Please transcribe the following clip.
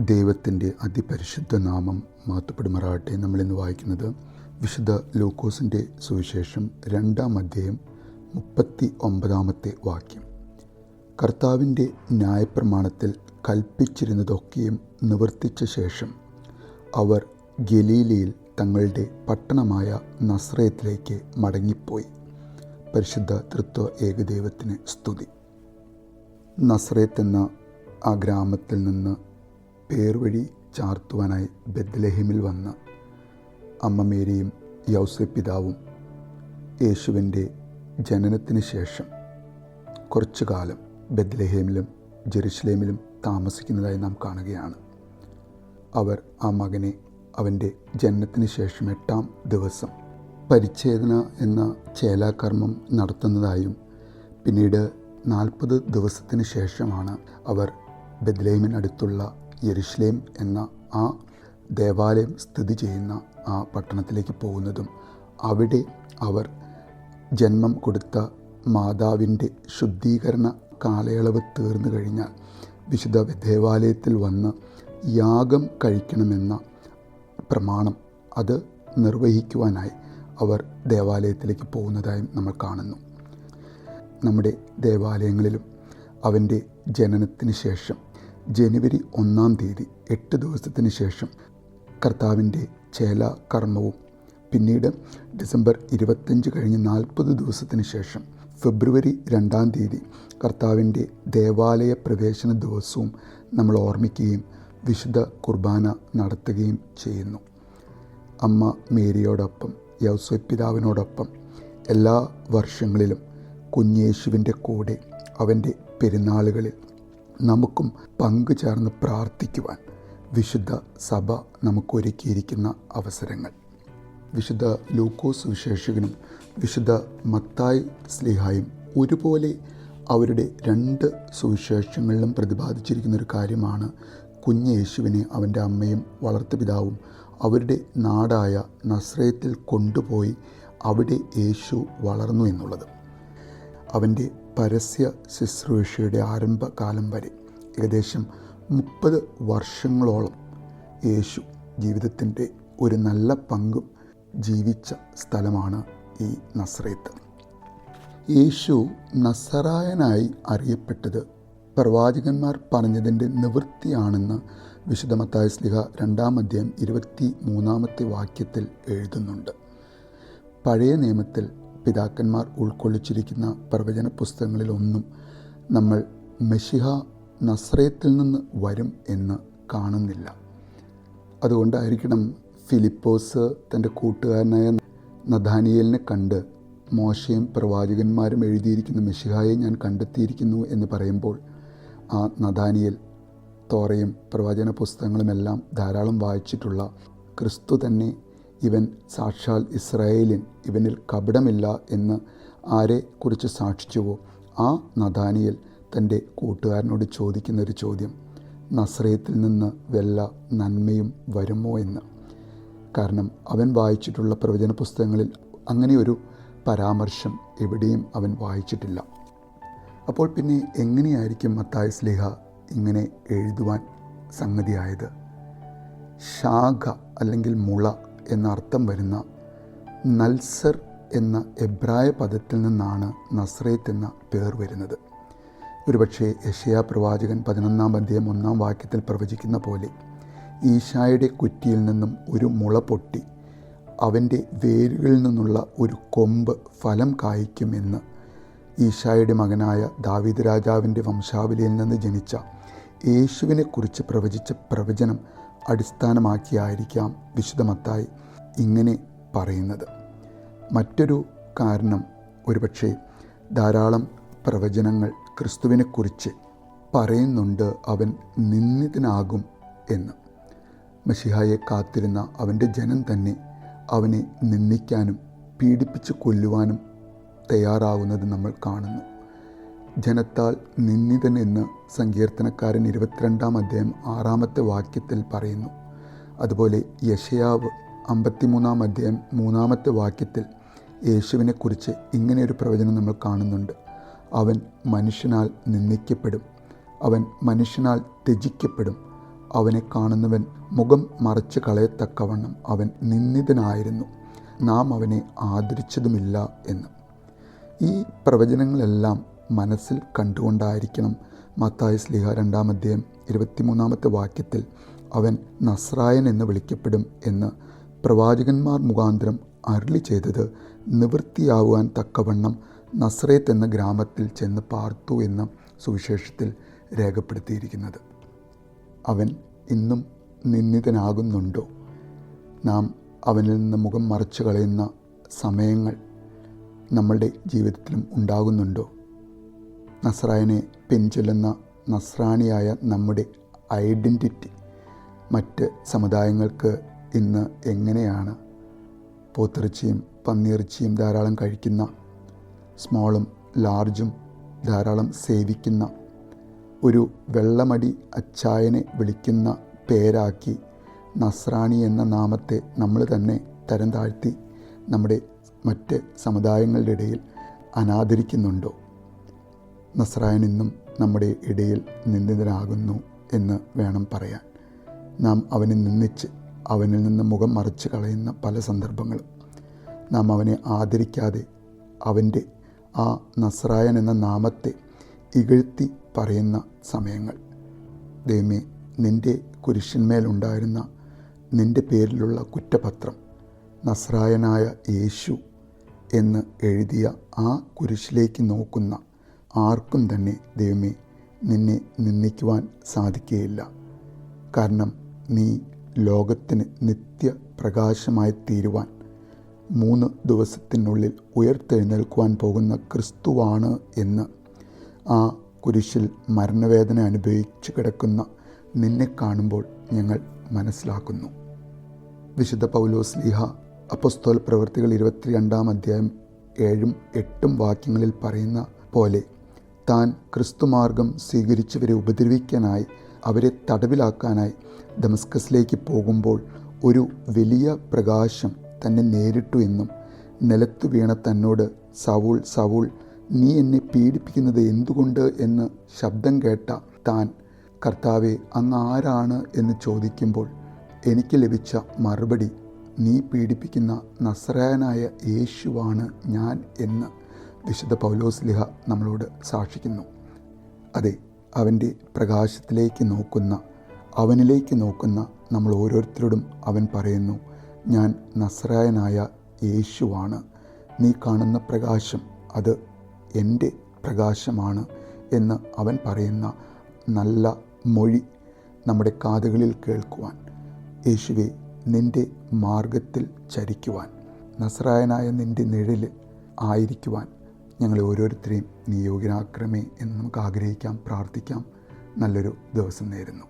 ദൈവത്തിൻ്റെ അതിപരിശുദ്ധ നാമം മഹത്വപ്പെടുമാറാകട്ടെ. നമ്മളിന്ന് വായിക്കുന്നത് വിശുദ്ധ ലൂക്കോസിൻ്റെ സുവിശേഷം 2-ാം അധ്യായം 39-ാമത്തെ വാക്യം. കർത്താവിൻ്റെ ന്യായപ്രമാണത്തിൽ കൽപ്പിച്ചിരുന്നതൊക്കെയും നിവർത്തിച്ച ശേഷം അവർ ഗലീലയിൽ തങ്ങളുടെ പട്ടണമായ നസ്രയത്തിലേക്ക് മടങ്ങിപ്പോയി. പരിശുദ്ധ തൃത്വ ഏകദൈവത്തിന് സ്തുതി. നസ്രയത്ത് എന്ന ആ ഗ്രാമത്തിൽ നിന്ന് പേർവഴി ചാർത്തുവാനായി ബെത്ലഹേമിൽ വന്ന അമ്മ മേരിയും യൗസേപ്പ് പിതാവും യേശുവിൻ്റെ ജനനത്തിന് ശേഷം കുറച്ചു കാലം ബെത്ലഹേമിലും ജെറുസലേമിലും താമസിക്കുന്നതായി നാം കാണുകയാണ്. അവർ ആ മകനെ അവൻ്റെ ജനനത്തിന് ശേഷം 8-ാം ദിവസം പരിച്ഛേദന എന്ന ചേലാകർമ്മം നടത്തുന്നതായും പിന്നീട് 40 ദിവസത്തിന് ശേഷമാണ് അവർ ബെത്ലഹേമിനടുത്തുള്ള യെരുശലേം എന്ന ആ ദേവാലയം സ്ഥിതി ചെയ്യുന്ന ആ പട്ടണത്തിലേക്ക് പോകുന്നതും അവിടെ അവർ ജന്മം കൊടുത്ത മാതാവിൻ്റെ ശുദ്ധീകരണ കാലയളവ് തീർന്നു കഴിഞ്ഞാൽ വിശുദ്ധ ദേവാലയത്തിൽ വന്ന് യാഗം കഴിക്കണമെന്ന പ്രമാണം അത് നിർവഹിക്കുവാനായി അവർ ദേവാലയത്തിലേക്ക് പോകുന്നതായും നമ്മൾ കാണുന്നു. നമ്മുടെ ദേവാലയങ്ങളിലും അവൻ്റെ ജനനത്തിന് ശേഷം ജനുവരി 1-ാം തീയതി 8 ദിവസത്തിന് ശേഷം കർത്താവിൻ്റെ ചേല കർമ്മവും പിന്നീട് ഡിസംബർ 25 കഴിഞ്ഞ് 40 ദിവസത്തിന് ശേഷം ഫെബ്രുവരി 2-ാം തീയതി കർത്താവിൻ്റെ ദേവാലയ പ്രവേശന ദിവസവും നമ്മൾ ഓർമ്മിക്കുകയും വിശുദ്ധ കുർബാന നടത്തുകയും ചെയ്യുന്നു. അമ്മ മേരിയോടൊപ്പം യൗസേപ്പ് പിതാവിനോടൊപ്പം എല്ലാ വർഷങ്ങളിലും കുഞ്ഞേശുവിൻ്റെ കൂടെ അവൻ്റെ പെരുന്നാളുകളിൽ നമുക്കും പങ്കുചേർന്ന് പ്രാർത്ഥിക്കുവാൻ വിശുദ്ധ സഭ നമുക്കൊരുക്കിയിരിക്കുന്ന അവസരങ്ങൾ. വിശുദ്ധ ലൂക്കോസ് സുവിശേഷകനും വിശുദ്ധ മത്തായി ശ്ലീഹായും ഒരുപോലെ അവരുടെ 2 സുവിശേഷങ്ങളിലും പ്രതിപാദിച്ചിരിക്കുന്നൊരു കാര്യമാണ് കുഞ്ഞേശുവിനെ അവൻ്റെ അമ്മയും വളർത്തുപിതാവും അവരുടെ നാടായ നസ്രയത്തിൽ കൊണ്ടുപോയി അവിടെ യേശു വളർന്നു എന്നുള്ളത്. അവൻ്റെ പരസ്യ ശുശ്രൂഷയുടെ ആരംഭകാലം വരെ ഏകദേശം 30 വർഷങ്ങളോളം യേശു ജീവിതത്തിൻ്റെ ഒരു നല്ല പങ്കും ജീവിച്ച സ്ഥലമാണ് ഈ നസ്രയത്ത്. യേശു നസറായനായി അറിയപ്പെട്ടത് പ്രവാചകന്മാർ പറഞ്ഞതിൻ്റെ നിവൃത്തിയാണെന്ന് വിശുദ്ധ മത്തായി ശ്ലീഹ 2-ാം അധ്യായം 23-ാമത്തെ വാക്യത്തിൽ എഴുതുന്നുണ്ട്. പഴയ നിയമത്തിൽ പിതാക്കന്മാർ ഉൾക്കൊള്ളിച്ചിരിക്കുന്ന പ്രവചന പുസ്തകങ്ങളിലൊന്നും നമ്മൾ മെശിഹ നസ്രയത്തിൽ നിന്ന് വരും എന്ന് കാണുന്നില്ല. അതുകൊണ്ടായിരിക്കണം ഫിലിപ്പോസ് തൻ്റെ കൂട്ടുകാരനായ നഥാനിയേലിനെ കണ്ട് മോശയും പ്രവാചകന്മാരും എഴുതിയിരിക്കുന്ന മെശിഹായെ ഞാൻ കണ്ടെത്തിയിരിക്കുന്നു എന്ന് പറയുമ്പോൾ ആ നഥാനിയേൽ തോറയും പ്രവചന പുസ്തകങ്ങളുമെല്ലാം ധാരാളം വായിച്ചിട്ടുള്ള ക്രിസ്തു തന്നെ ഇവൻ സാക്ഷാൽ ഇസ്രായേലിൻ, ഇവനിൽ കപടമില്ല എന്ന് ആരെക്കുറിച്ച് സാക്ഷിച്ചുവോ ആ നഥാനിയേൽ തൻ്റെ കൂട്ടുകാരനോട് ചോദിക്കുന്നൊരു ചോദ്യം, നസ്രയത്തിൽ നിന്ന് വല്ല നന്മയും വരുമോ എന്ന്. കാരണം അവൻ വായിച്ചിട്ടുള്ള പ്രവചന പുസ്തകങ്ങളിൽ അങ്ങനെയൊരു പരാമർശം എവിടെയും അവൻ വായിച്ചിട്ടില്ല. അപ്പോൾ പിന്നെ എങ്ങനെയായിരിക്കും മത്തായി ശ്ലീഹ ഇങ്ങനെ എഴുതുവാൻ സംഗതിയായത്? ശാഖ അല്ലെങ്കിൽ മുള എന്നർത്ഥം വരുന്ന നൽസർ എന്ന എബ്രായ പദത്തിൽ നിന്നാണ് നസ്രയത്ത് എന്ന പേർ വരുന്നത്. ഒരുപക്ഷെ യെശയ്യാ പ്രവാചകൻ 11-ാം അധ്യായം 1-ാം വാക്യത്തിൽ പ്രവചിക്കുന്ന പോലെ ഈശായുടെ കുറ്റിയിൽ നിന്നും ഒരു മുള പൊട്ടി അവൻ്റെ വേരുകളിൽ നിന്നുള്ള ഒരു കൊമ്പ് ഫലം കായ്ക്കുമെന്ന് ഈശായുടെ മകനായ ദാവീദ് രാജാവിൻ്റെ വംശാവലിയിൽ നിന്ന് ജനിച്ച യേശുവിനെക്കുറിച്ച് പ്രവചിച്ച പ്രവചനം അടിസ്ഥാനമാക്കിയായിരിക്കാം വിശുദ്ധ മത്തായി ഇങ്ങനെ പറയുന്നത്. മറ്റൊരു കാരണം ഒരുപക്ഷെ ധാരാളം പ്രവചനങ്ങൾ ക്രിസ്തുവിനെക്കുറിച്ച് പറയുന്നുണ്ട് അവൻ നിന്ദിതനാകും എന്ന്. മശിഹായെ കാത്തിരുന്ന അവൻ്റെ ജനം തന്നെ അവനെ നിന്ദിക്കാനും പീഡിപ്പിച്ച് കൊല്ലുവാനും തയ്യാറാവുന്നത് നമ്മൾ കാണുന്നു. ജനത്താൽ നിന്ദിതൻ എന്ന് സങ്കീർത്തനക്കാരൻ 22-ാം അധ്യായം 6-ാമത്തെ വാക്യത്തിൽ പറയുന്നു. അതുപോലെ യെശയ്യാവ് 53-ാം അധ്യായം 3-ാമത്തെ വാക്യത്തിൽ യേശുവിനെക്കുറിച്ച് ഇങ്ങനെയൊരു പ്രവചനം നമ്മൾ കാണുന്നുണ്ട്. അവൻ മനുഷ്യനാൽ നിന്ദിക്കപ്പെടും, അവൻ മനുഷ്യനാൽ ത്യജിക്കപ്പെടും, അവനെ കാണുന്നവൻ മുഖം മറച്ച് കളയത്തക്കവണ്ണം അവൻ നിന്ദിതനായിരുന്നു, നാം അവനെ ആദരിച്ചതുമില്ല എന്ന്. ഈ പ്രവചനങ്ങളെല്ലാം മനസ്സിൽ കണ്ടുകൊണ്ടായിരിക്കണം മത്തായി ശ്ലീഹ 2-ാം അധ്യായം 23-ാമത്തെ വാക്യത്തിൽ അവൻ നസ്രായൻ എന്ന് വിളിക്കപ്പെടും എന്ന് പ്രവാചകന്മാർ മുഖാന്തരം അരുളി ചെയ്തത് നിവൃത്തിയാവാൻ തക്കവണ്ണം നസ്രേത്ത് എന്ന ഗ്രാമത്തിൽ ചെന്ന് പാർത്തു എന്ന സുവിശേഷത്തിൽ രേഖപ്പെടുത്തിയിരിക്കുന്നത്. അവൻ ഇന്നും നിന്ദിതനാകുന്നുണ്ടോ? നാം അവനിൽ നിന്ന് മുഖം മറച്ചു കളയുന്ന സമയങ്ങൾ നമ്മളുടെ ജീവിതത്തിലും ഉണ്ടാകുന്നുണ്ടോ? നസ്രായനെ പിൻചൊല്ലുന്ന നസ്രാണിയായ നമ്മുടെ ഐഡൻറ്റിറ്റി മറ്റ് സമുദായങ്ങൾക്ക് ഇന്ന് എങ്ങനെയാണ്? പോത്തിറച്ചിയും പന്നിയിറച്ചിയും ധാരാളം കഴിക്കുന്ന, സ്മോളും ലാർജും ധാരാളം സേവിക്കുന്ന, ഒരു വെള്ളമടി അച്ചായനെ വിളിക്കുന്ന പേരാക്കി നസ്രാണി എന്ന നാമത്തെ നമ്മൾ തന്നെ തരം താഴ്ത്തി നമ്മുടെ മറ്റ് സമുദായങ്ങളുടെ ഇടയിൽ അനാദരിക്കുന്നുണ്ടോ? നസ്രായൻ ഇന്നും നമ്മുടെ ഇടയിൽ നിന്ദിതനാകുന്നു എന്ന് വേണം പറയാൻ. നാം അവനെ നിന്ദിച്ച് അവനിൽ നിന്ന് മുഖം മറച്ച് കളയുന്ന പല സന്ദർഭങ്ങളും, നാം അവനെ ആദരിക്കാതെ അവൻ്റെ ആ നസ്രായൻ എന്ന നാമത്തെ ഇകഴ്ത്തി പറയുന്ന സമയങ്ങൾ. ദൈവമേ, നിൻ്റെ കുരിശന്മേലുണ്ടായിരുന്ന നിൻ്റെ പേരിലുള്ള കുറ്റപത്രം നസ്രായനായ യേശു എന്ന് എഴുതിയ ആ കുരിശിലേക്ക് നോക്കുന്ന ആർക്കും തന്നെ ദൈവമേ നിന്നെ നിന്ദിക്കുവാൻ സാധിക്കുകയില്ല. കാരണം നീ ലോകത്തിന് നിത്യപ്രകാശമായി തീരുവാൻ 3 ദിവസത്തിനുള്ളിൽ ഉയർത്തെഴുന്നേൽക്കുവാൻ പോകുന്ന ക്രിസ്തുവാണ് എന്ന് ആ കുരിശിൽ മരണവേദന അനുഭവിച്ച് കിടക്കുന്ന നിന്നെ കാണുമ്പോൾ ഞങ്ങൾ മനസ്സിലാക്കുന്നു. വിശുദ്ധ പൗലോസ് ശ്ലീഹ അപ്പോസ്തല പ്രവൃത്തികൾ 22-ാം അധ്യായം 7-8 വാക്യങ്ങളിൽ പറയുന്ന പോലെ താൻ ക്രിസ്തുമാർഗം സ്വീകരിച്ചവരെ ഉപദ്രവിക്കാനായി, അവരെ തടവിലാക്കാനായി ദമസ്കസിലേക്ക് പോകുമ്പോൾ ഒരു വലിയ പ്രകാശം തന്നെ നേരിട്ടു എന്നും നിലത്തു വീണ തന്നോട് സൗൾ സൗൾ നീ എന്നെ പീഡിപ്പിക്കുന്നത് എന്തുകൊണ്ട് എന്ന് ശബ്ദം കേട്ട താൻ കർത്താവെ അങ്ങ് ആരാണ് എന്ന് ചോദിക്കുമ്പോൾ എനിക്ക് ലഭിച്ച മറുപടി നീ പീഡിപ്പിക്കുന്ന നസ്രായനായ യേശുവാണ് ഞാൻ എന്ന് വിശുദ്ധ പൗലോസ് ശ്ലീഹ നമ്മളോട് സാക്ഷിക്കുന്നു. അതെ, അവൻ്റെ പ്രകാശത്തിലേക്ക് നോക്കുന്ന, അവനിലേക്ക് നോക്കുന്ന നമ്മൾ ഓരോരുത്തരോടും അവൻ പറയുന്നു, ഞാൻ നസ്രായനായ യേശുവാണ്. നീ കാണുന്ന പ്രകാശം അത് എൻ്റെ പ്രകാശമാണ് എന്ന് അവൻ പറയുന്ന നല്ല മൊഴി നമ്മുടെ കാതുകളിൽ കേൾക്കുവാൻ, യേശുവെ നിൻ്റെ മാർഗത്തിൽ ചരിക്കുവാൻ, നസ്രായനായ നിൻ്റെ നിഴലിൽ ആയിരിക്കുവാൻ ഞങ്ങളെ ഓരോരുത്തരെയും നീ യോഗ്യനാക്കണമേ എന്ന് നമുക്ക് ആഗ്രഹിക്കാം, പ്രാർത്ഥിക്കാം. നല്ലൊരു ദിവസം നേരുന്നു.